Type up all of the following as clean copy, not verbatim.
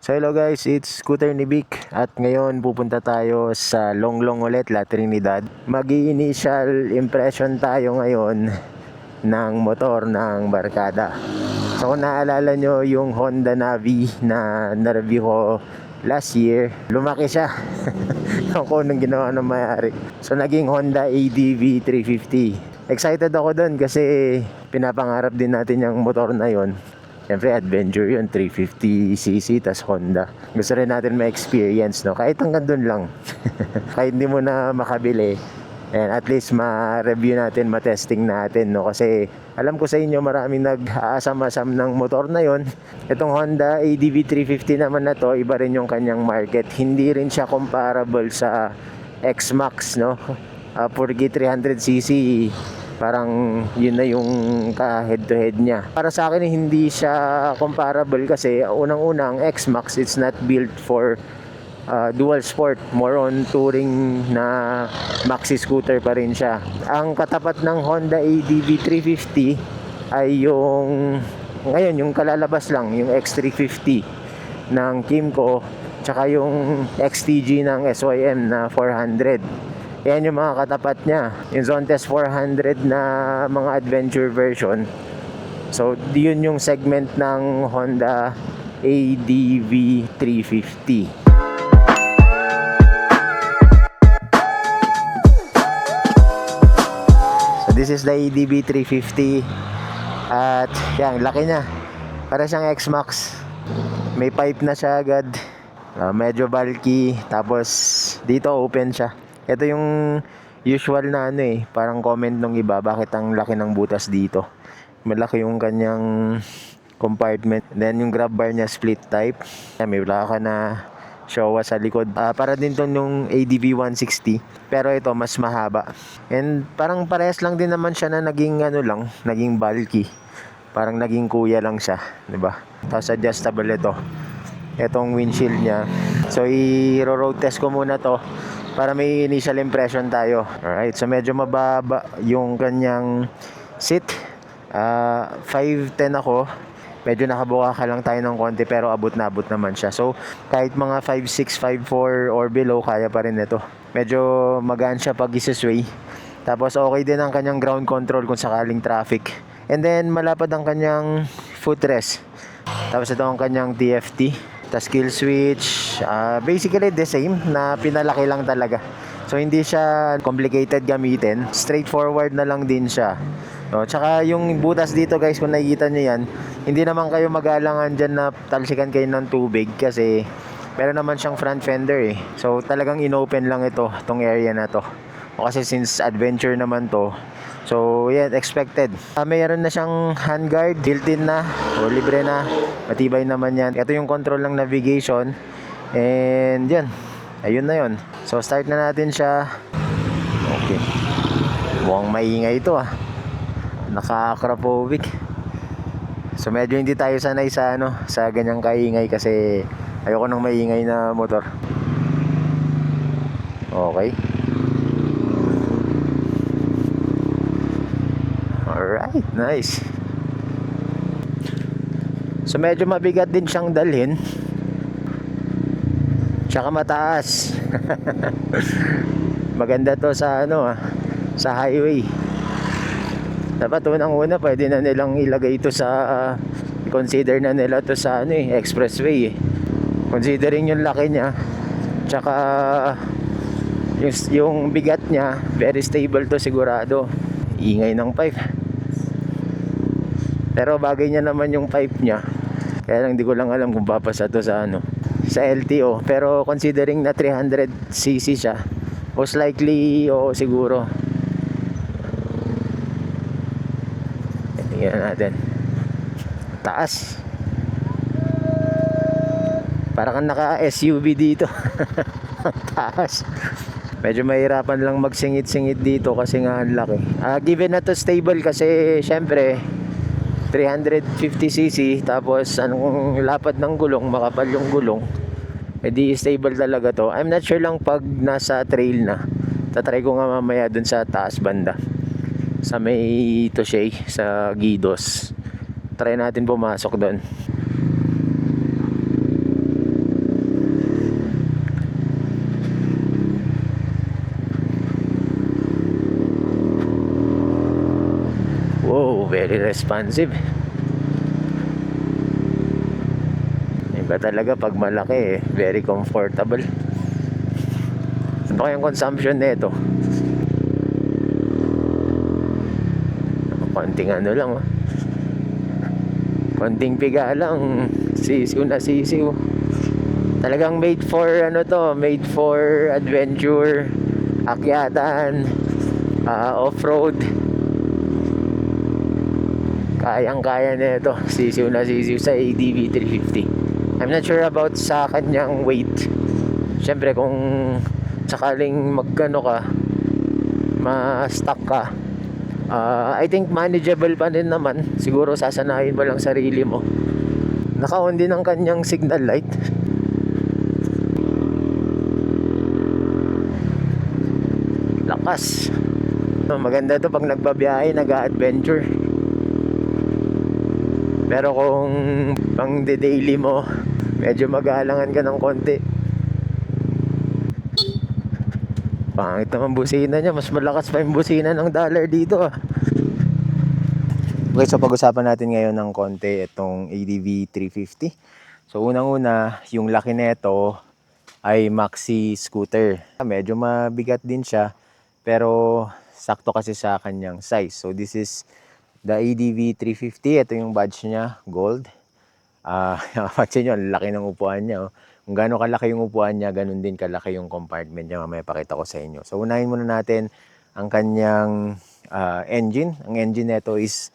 So hello guys, it's Scooter ni Vic at ngayon pupunta tayo sa Longlong ulit, La Trinidad. Mag-i-initial impression tayo ngayon ng motor ng barkada. So kung naalala nyo yung Honda Navi na na-review ko last year, lumaki siya. Ako nung ginawa ng mayari. So naging Honda ADV 350. Excited ako dun kasi pinapangarap din natin yung motor na yon. Siyempre adventure yun, 350cc tas Honda. Gusto rin natin ma-experience, no? Kahit hanggang dun lang. Kahit hindi mo na makabili, and at least ma-review natin, ma-testing natin, no? Kasi alam ko sa inyo maraming nag-aasam-asam ng motor na yon. Itong Honda ADV 350 naman na to, iba rin yung kanyang market. Hindi rin siya comparable sa X-Max, no? Porque 300cc parang yun na yung ka-head to head niya. Para sa akin hindi siya comparable kasi unang-unang X-Max, it's not built for dual sport, more on touring na maxi scooter pa rin siya. Ang katapat ng Honda ADV 350 ay yung ngayon yung kalalabas lang, yung X350 ng Kymco, tsaka yung XTG ng SYM na 400. Yan yung mga katapat niya. Yung Zontes 400 na mga adventure version. So, yun yung segment ng Honda ADV 350. So, this is the ADV 350. At yan, laki niya. Para siyang X-Max. May pipe na siya agad. Medyo bulky. Tapos, dito open siya. Ito yung usual na parang comment nung iba, bakit ang laki ng butas dito. Malaki yung kanyang compartment. Then yung grab bar niya split type. May plaka na Showa sa likod. Para din to yung ADV 160. Pero ito mas mahaba. And parang parehas lang din naman siya na naging naging bulky. Parang naging kuya lang siya, 'di ba? Tapos adjustable ito. Itong windshield niya. So i-road test ko muna to para may initial impression tayo. Alright, so medyo mababa yung kanyang seat. 5'10 ako. Medyo nakabuka ka lang tayo ng konti pero abot na abot naman siya. So kahit mga 5'6", 5'4 or below, kaya pa rin ito. Medyo magaan siya pag isa-sway. Tapos okay din ang kanyang ground control kung sakaling traffic. And then malapad ang kanyang footrest. Tapos ito ang kanyang TFT. Tapos kill switch, basically the same, na pinalaki lang talaga. So hindi siya complicated gamitin, straightforward na lang din siya. No, tsaka yung butas dito guys, kung nakikita nyo yan, hindi naman kayo mag-aalangan dyan na talsikan kayo ng tubig kasi meron naman siyang front fender . So talagang inopen lang ito, tong area na to. O kasi since adventure naman to, so yeah, expected. Mayroon na siyang handguard, built-in na o libre na. Matibay naman yan. Ito yung control ng navigation. And yan, ayun na yun. So start na natin siya. Okay. Mukhang maingay ito Naka-acropovic. So medyo hindi tayo sanay sa sa ganyang kaingay kasi ayoko ng maingay na motor. Okay. Alright, nice. So medyo mabigat din siyang dalhin. Tsaka mataas. Maganda to sa sa highway. Dapat unang-una pwede na nilang ilagay ito sa consider na nila to sa expressway . Considering yung laki niya, tsaka yung bigat niya, very stable to sigurado. Ingay ng pipe. Pero bagay niya naman yung pipe niya. Kaya lang hindi ko lang alam kung papasa to sa sa LTO. Pero considering na 300cc siya, most likely siguro. Tingnan natin. Taas. Parang naka SUV dito. Taas. Medyo mahirapan lang magsingit-singit dito kasi nga ang laki. Given na to stable kasi syempre 350cc, tapos anong lapad ng gulong, makapal yung gulong, edi stable talaga to. I'm not sure lang pag nasa trail na. Tatry ko nga mamaya dun sa taas banda, sa may Toshay, sa Gidos. Try natin pumasok dun. very responsive. Iba talaga pag malaki very comfortable. Ano kayang consumption nito? Konting ano lang konting piga lang, sisiw na sisiw. Talagang made for made for adventure, akyatan, off-road. Kayang-kaya nito, sisiw na sisiw sa ADV 350. I'm not sure about sa kanyang weight. Siyempre kung sakaling ma-stuck ka, I think manageable pa din naman. Siguro sasanayin mo lang sarili mo. Naka-on din ang kanyang signal light. Lakas. Maganda to pag nagbabiyahe, nag-adventure. Pero kung pang daily mo, medyo mag-aalangan ka ng konti. Pangit naman busina niya. Mas malakas pa yung busina ng Dollar dito Okay, so pag-usapan natin ngayon ng konti itong ADV 350. So unang-una, yung laki nito ay maxi scooter. Medyo mabigat din siya, pero sakto kasi sa kanyang size. So this is the ADV 350. Ito yung badge niya, gold. Actually nyo, laki ng upuan niya. Kung gaano kalaki yung upuan niya, ganun din kalaki yung compartment niya. Mamaya pakita ko sa inyo. So unahin muna natin ang kanyang engine. Ang engine nito is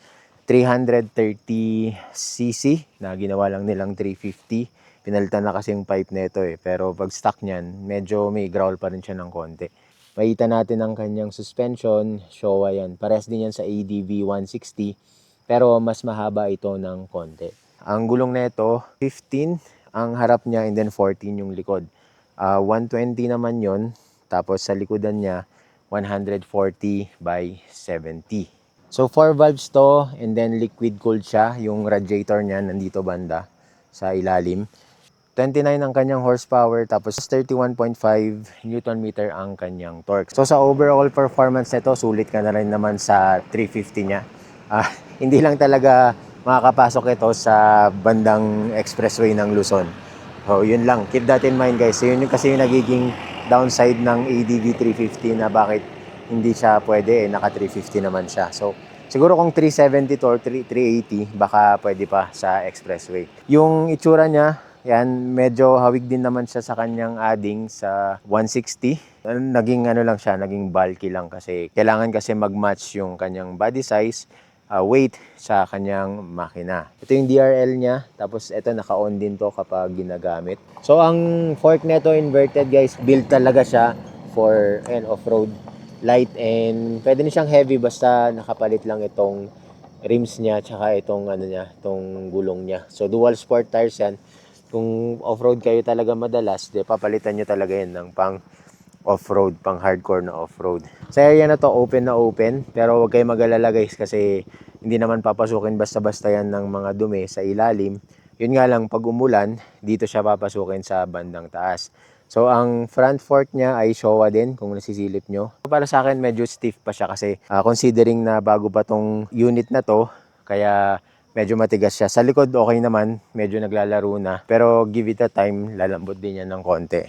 330cc na ginawa lang nilang 350. Pinalitan na kasi yung pipe nito Pero pag stock niyan, medyo may growl pa rin siya ng konti. Makita natin ang kanyang suspension, Showa yan. Pares din yan sa ADV 160, pero mas mahaba ito ng konti. Ang gulong nito, 15 ang harap niya and then 14 yung likod. 120 naman yon. Tapos sa likodan niya, 140 by 70. So 4 valves to and then liquid cooled siya. Yung radiator niya nandito banda sa ilalim. 29 ang kanyang horsepower, tapos 31.5 Newton meter ang kanyang torque. So sa overall performance nito, sulit ka na rin naman sa 350 niya. Hindi lang talaga makakapasok ito sa bandang expressway ng Luzon. So yun lang, keep that in mind guys. So yun yung kasi yung nagiging downside ng ADV 350 na bakit hindi siya pwede naka 350 naman siya. So siguro kung 370 to or 380, baka pwede pa sa expressway. Yung itsura niya, yan, medyo hawig din naman siya sa kanyang adding sa 160. Naging lang siya, naging bulky lang kasi kailangan kasi mag-match yung kanyang body size, weight sa kanyang makina. Ito yung DRL niya, tapos ito naka-on din to kapag ginagamit. So ang fork nito inverted guys, built talaga siya for off-road light, and pwede na siyang heavy basta nakapalit lang itong rims niya tsaka itong itong gulong niya. So dual sport tires yan. Kung off-road kayo talaga madalas, papalitan nyo talaga yan ng pang off-road, pang hardcore na off-road. Sa area na to, open na open, pero huwag kayo mag-alala guys kasi hindi naman papasukin basta-basta yan ng mga dumi sa ilalim. Yun nga lang, pag umulan, dito siya papasukin sa bandang taas. So ang front fork niya ay Showa din kung nasisilip nyo. Para sa akin medyo stiff pa siya kasi considering na bago pa tong unit na to, kaya medyo matigas siya. Sa likod okay naman, medyo naglalaro na. Pero give it a time, lalambot din yan ng konti.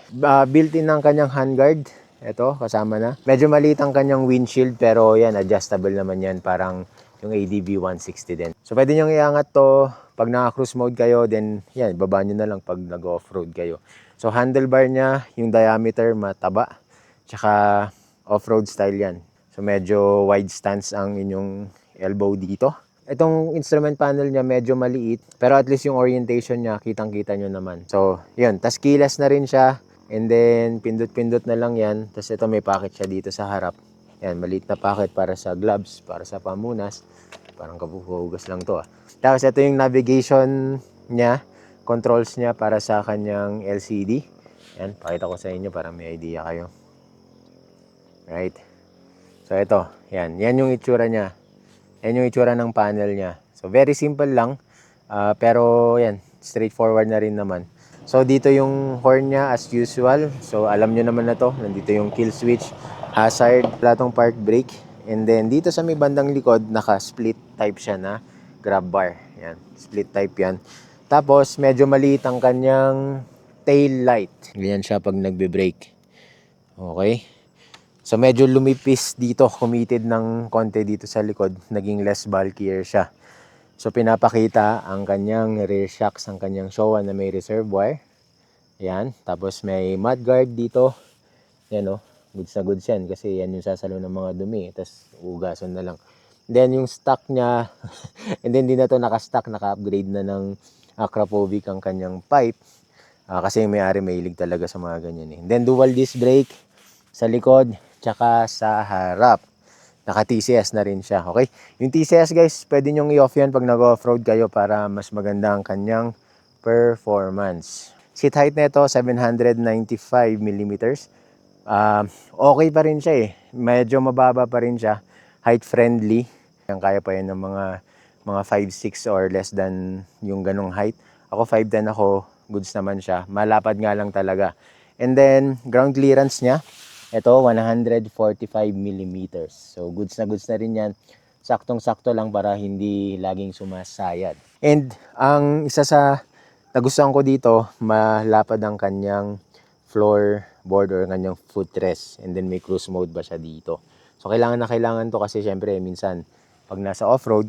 Built-in ng kanyang handguard. Ito, kasama na. Medyo maliit ang kanyang windshield pero yan, adjustable naman yan. Parang yung ADV 160 din. So pwede nyo iangat to pag naka-cruise mode kayo, then yan, baba nyo na lang pag nag-off-road kayo. So handlebar niya, yung diameter mataba, tsaka off-road style yan. So medyo wide stance ang inyong elbow dito. Itong instrument panel niya medyo maliit, pero at least yung orientation niya, kitang-kita nyo naman. So yun, tas keyless na rin siya, and then pindot-pindot na lang yan. Tas ito may pocket siya dito sa harap. Yan, maliit na pocket para sa gloves, para sa pamunas. Parang kabuhugas lang to Tapos ito yung navigation niya, controls niya para sa kanyang LCD. Yan, pakita ko sa inyo para may idea kayo. Right. So ito, yan yung itsura niya. Yan yung itsura ng panel niya. So very simple lang, pero yan, straightforward na rin naman. So dito yung horn niya as usual. So alam nyo naman na to, nandito yung kill switch, hazard, wala tong park brake. And then dito sa may bandang likod, naka-split type siya na grab bar. Yan, split type yan. Tapos medyo maliit ang kanyang tail light. Ganyan siya pag nagbe-brake. Okay. So medyo lumipis dito, committed ng konti dito sa likod, naging less bulkier siya. So pinapakita ang kanyang rear shocks, ang kanyang Showa na may reservoir. Yan, tapos may mudguard dito. Yan o, goods na goods yan kasi yan yung sasalo ng mga dumi. Tapos ugasan na lang. Then yung stock niya, and then di na to naka-stock, naka-upgrade na ng Akrapovic ang kanyang pipe. Kasi yung may-ari mahilig talaga sa mga ganyan eh. Then dual disc brake sa likod, tsaka sa harap. Naka TCS na rin siya, okay? Yung TCS guys, pwede nyong i-off yan pag nag-offroad kayo para mas maganda ang kanyang performance. Seat height na ito, 795 millimeters. Okay pa rin siya eh. Medyo mababa pa rin siya. Height friendly. Kaya pa yan ng mga 5'6 or less than yung ganong height. Ako 5'10 ako, goods naman siya. Malapad nga lang talaga. And then, ground clearance niya, ito 145 millimeters. So, goods na rin yan. Saktong-sakto lang para hindi laging sumasayad. And, ang isa sa nagustuhan ko dito, malapad ang kanyang floorboard or kanyang footrest. And then, may cruise mode ba siya dito. So, kailangan na kailangan to kasi syempre, minsan, pag nasa off-road,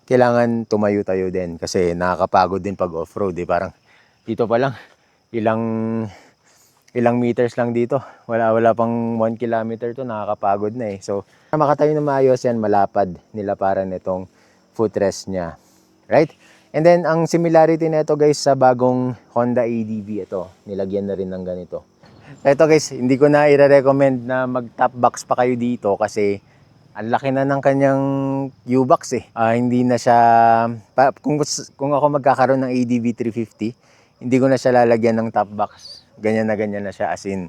kailangan tumayo tayo din kasi nakakapagod din pag off-road eh. Parang dito pa lang ilang meters lang dito, wala pang 1 kilometer to, nakakapagod na eh. So makatayo na maayos yan, malapad nilaparan nitong footrest niya, right? And then ang similarity nito guys sa bagong Honda ADV, ito nilagyan na rin ng ganito. Ito guys, hindi ko na i-recommend na mag top box pa kayo dito kasi ang laki na ng kanyang U-box eh. Hindi na siya, kung ako magkakaroon ng ADV 350, hindi ko na siya lalagyan ng top box. Ganyan na siya, as in,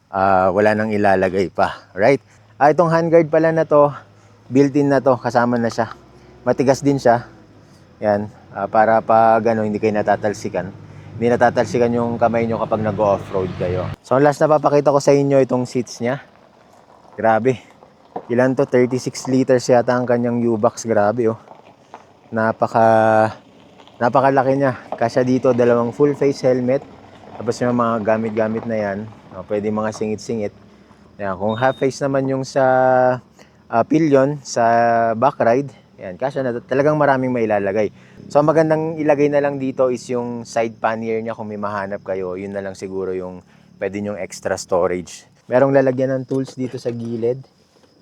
wala nang ilalagay pa. Right? Itong handguard pala na to, built-in na to, kasama na siya. Matigas din siya. Yan, para pag hindi kayo natatalsikan. Hindi natatalsikan yung kamay nyo kapag nag-off-road kayo. So last na papakita ko sa inyo itong seats niya. Grabe. Ilan to? 36 liters yata ang kanyang U-box. Grabe oh. Napakalaki niya. Kasya dito dalawang full face helmet. Tapos yung mga gamit-gamit na yan. Pwede mga singit-singit. Yan. Kung half face naman yung sa pillion, sa back ride. Yan. Kasya na. Talagang maraming mailalagay. So magandang ilagay na lang dito is yung side pannier niya. Kung may mahanap kayo, yun na lang siguro yung pwede nyong extra storage. Merong lalagyan ng tools dito sa gilid.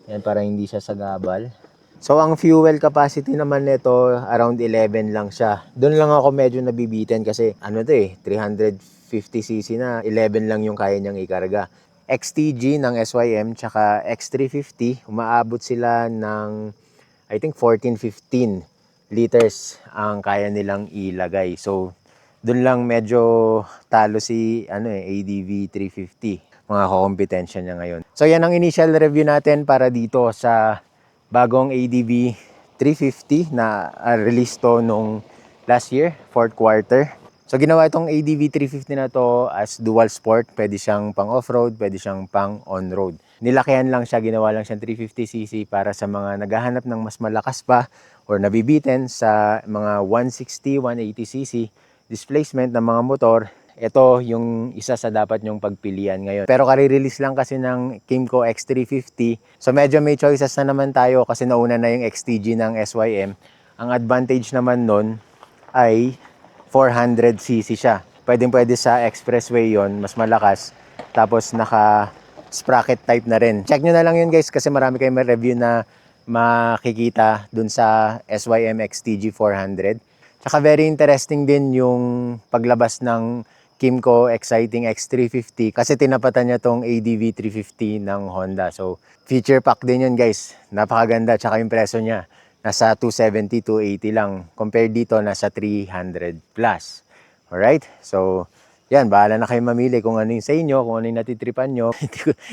Yan, para hindi siya sagabal. So, ang fuel capacity naman nito, around 11 lang siya. Doon lang ako medyo nabibitin kasi, 350cc na, 11 lang yung kaya niyang ikarga. XTG ng SYM, tsaka X350, umaabot sila ng, I think, 14-15 liters ang kaya nilang ilagay. So, doon lang medyo talo si, ADV 350. Mga kompetensya niya ngayon. So yan ang initial review natin para dito sa bagong ADV 350 na release to nung last year, 4th quarter. So ginawa itong ADV 350 na to as dual sport. Pwede siyang pang off-road, pwede siyang pang on-road. Nilakihan lang siya, ginawa lang siyang 350cc para sa mga naghahanap ng mas malakas pa or nabibitin sa mga 160, 180cc displacement ng mga motor. Ito yung isa sa dapat nyong pagpilian ngayon. Pero kare-release lang kasi ng Kymco X350. So medyo may choices na naman tayo kasi nauna na yung XTG ng SYM. Ang advantage naman nun ay 400cc siya. Pwede sa expressway yon, mas malakas. Tapos naka-sprocket type na rin. Check nyo na lang yun guys kasi marami kayong review na makikita dun sa SYM XTG 400. Tsaka very interesting din yung paglabas ng Kymco Exciting X350 kasi tinapatan niya tong ADV 350 ng Honda. So, feature pack din yun guys. Napakaganda. Tsaka yung presyo niya, nasa 270, 280 lang. Compared dito, nasa 300 plus. Alright? So, yan. Bahala na kayo mamili kung ano yung sa inyo, kung ano yung natitripan nyo.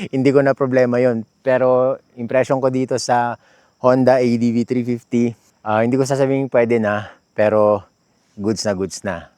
Hindi ko na problema yun. Pero, impression ko dito sa Honda ADV 350, hindi ko sasabihin pwede na, pero goods na goods na.